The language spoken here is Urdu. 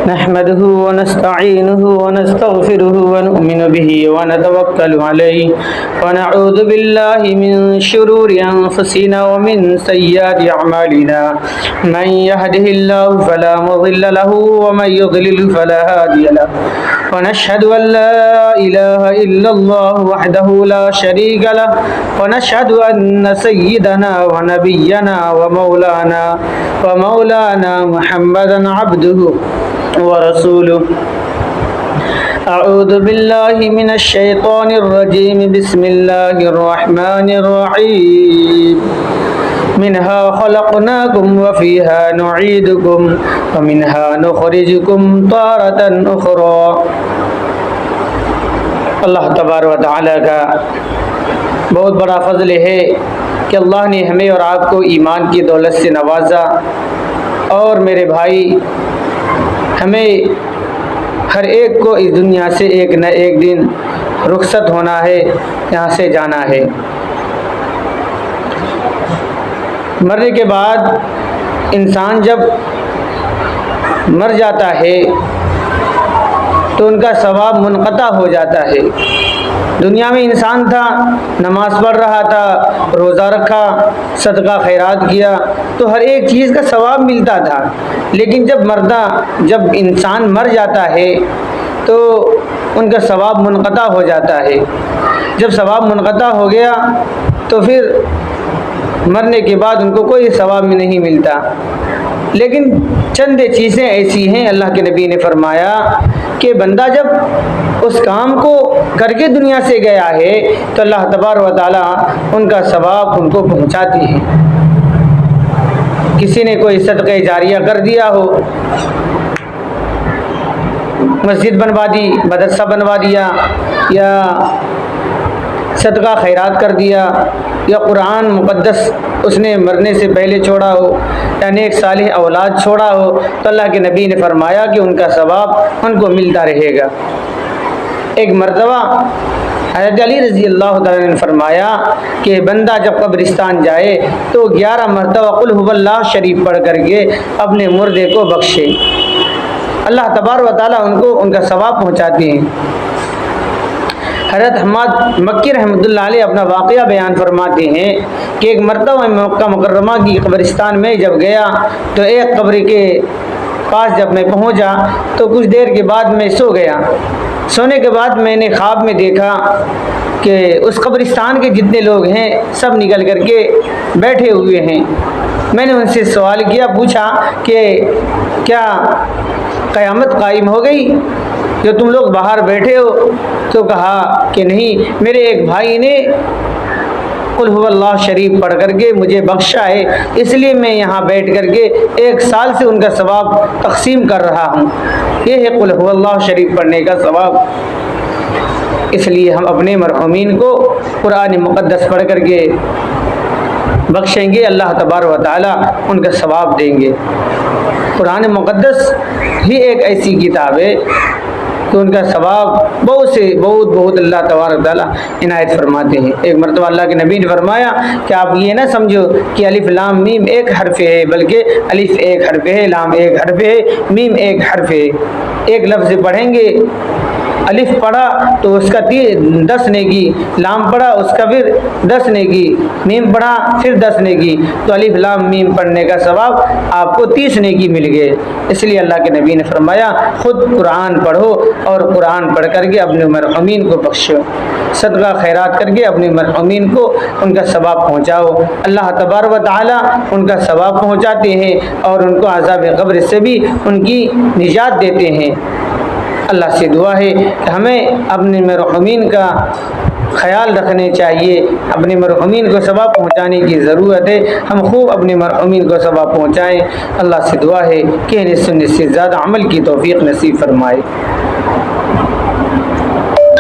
نحمده ونستعينه ونستغفره ونؤمن به ونتوكل عليه ونعوذ بالله من شرور أنفسنا ومن سيئات أعمالنا من يهده الله فلا مضل له ومن يضلل فلا هادي له ونشهد أن لا إله إلا الله وحده لا شريك له ونشهد أن سيدنا ونبينا ومولانا محمدا عبده ورسوله أعوذ بالله من الشيطان الرجيم بسم الله الرحمن الرحيم منها خلقناكم وفيها نعيدكم ومنها نخرجكم تارة أخرى۔ اللہ تبارک و تعالیٰ کا بہت بڑا فضل ہے کہ اللہ نے ہمیں اور آپ کو ایمان کی دولت سے نوازا، اور میرے بھائی ہمیں ہر ایک کو اس دنیا سے ایک نہ ایک دن رخصت ہونا ہے، یہاں سے جانا ہے۔ مرنے کے بعد انسان جب مر جاتا ہے تو ان کا ثواب منقطع ہو جاتا ہے۔ دنیا میں انسان تھا، نماز پڑھ رہا تھا، روزہ رکھا، صدقہ خیرات کیا، تو ہر ایک چیز کا ثواب ملتا تھا، لیکن جب انسان مر جاتا ہے تو ان کا ثواب منقطع ہو جاتا ہے۔ جب ثواب منقطع ہو گیا تو پھر مرنے کے بعد ان کو کوئی ثواب میں نہیں ملتا۔ لیکن چند چیزیں ایسی ہیں، اللہ کے نبی نے فرمایا کہ بندہ جب اس کام کو کر کے دنیا سے گیا ہے تو اللہ تبارک و تعالیٰ ان کا ثواب ان کو پہنچاتی ہے۔ کسی نے کوئی صدقہ جاریہ کر دیا ہو، مسجد بنوا دی، مدرسہ بنوا دیا، یا صدقہ خیرات کر دیا، یا قرآن مقدس اس نے مرنے سے پہلے چھوڑا ہو، یا نیک صالح اولاد چھوڑا ہو، تو اللہ کے نبی نے فرمایا کہ ان کا ثواب ان کو ملتا رہے گا۔ ایک مرتبہ حضرت علی رضی اللہ تعالیٰ نے فرمایا کہ بندہ جب قبرستان جائے تو 11 مرتبہ قل هو اللہ شریف پڑھ کر کے اپنے مردے کو بخشے، اللہ تبارک و تعالیٰ ان کا ثواب پہنچاتے ہیں۔ حضرت حماد مکی رحمۃ اللہ علیہ اپنا واقعہ بیان فرماتے ہیں کہ ایک مرتبہ مکہ مکرمہ کی قبرستان میں جب گیا تو ایک قبر کے پاس جب میں پہنچا تو کچھ دیر کے بعد میں سو گیا۔ سونے کے بعد میں نے خواب میں دیکھا کہ اس قبرستان کے جتنے لوگ ہیں سب نکل کر کے بیٹھے ہوئے ہیں۔ میں نے ان سے سوال کیا، پوچھا کہ کیا قیامت قائم ہو گئی جو تم لوگ باہر بیٹھے ہو؟ تو کہا کہ نہیں، میرے ایک بھائی نے قل هو اللہ شریف پڑھ کر کے مجھے بخشا ہے، اس لیے میں یہاں بیٹھ کر کے 1 سال سے ان کا ثواب تقسیم کر رہا ہوں۔ یہ ہے قل هو اللہ شریف پڑھنے کا ثواب۔ اس لیے ہم اپنے مرحومین کو قرآن مقدس پڑھ کر کے بخشیں گے، اللہ تبارک و تعالیٰ ان کا ثواب دیں گے۔ قرآن مقدس ہی ایک ایسی کتاب ہے کہ ان کا ثواب بہت اللہ تبارک و تعالیٰ عنایت فرماتے ہیں۔ ایک مرتبہ اللہ کے نبی نے فرمایا کہ آپ یہ نہ سمجھو کہ الف لام میم ایک حرف ہے، بلکہ الف ایک حرف ہے، لام ایک حرف ہے، میم ایک حرف ہے۔ ایک لفظ پڑھیں گے، الف پڑھا تو اس کا 10 نیکی، لام پڑھا اس کا پھر 10 نیکی، میم پڑھا پھر 10 نیکی، تو الف لام میم پڑھنے کا ثواب آپ کو 30 نیکی مل گئے۔ اس لیے اللہ کے نبی نے فرمایا خود قرآن پڑھو اور قرآن پڑھ کر کے اپنے مرحومین کو بخشو، صدقہ خیرات کر کے اپنے مرحومین کو ان کا ثواب پہنچاؤ۔ اللہ تبارک و تعالیٰ ان کا ثواب پہنچاتے ہیں اور ان کو عذاب قبر سے بھی ان کی نجات دیتے ہیں۔ اللہ سے دعا ہے کہ ہمیں اپنے مرحومین کا خیال رکھنے چاہیے، اپنے مرحومین کو ثواب پہنچانے کی ضرورت ہے، ہم خوب اپنے مرحومین کو ثواب پہنچائیں۔ اللہ سے دعا ہے کہ انہیں سننے سے زیادہ عمل کی توفیق نصیب فرمائے۔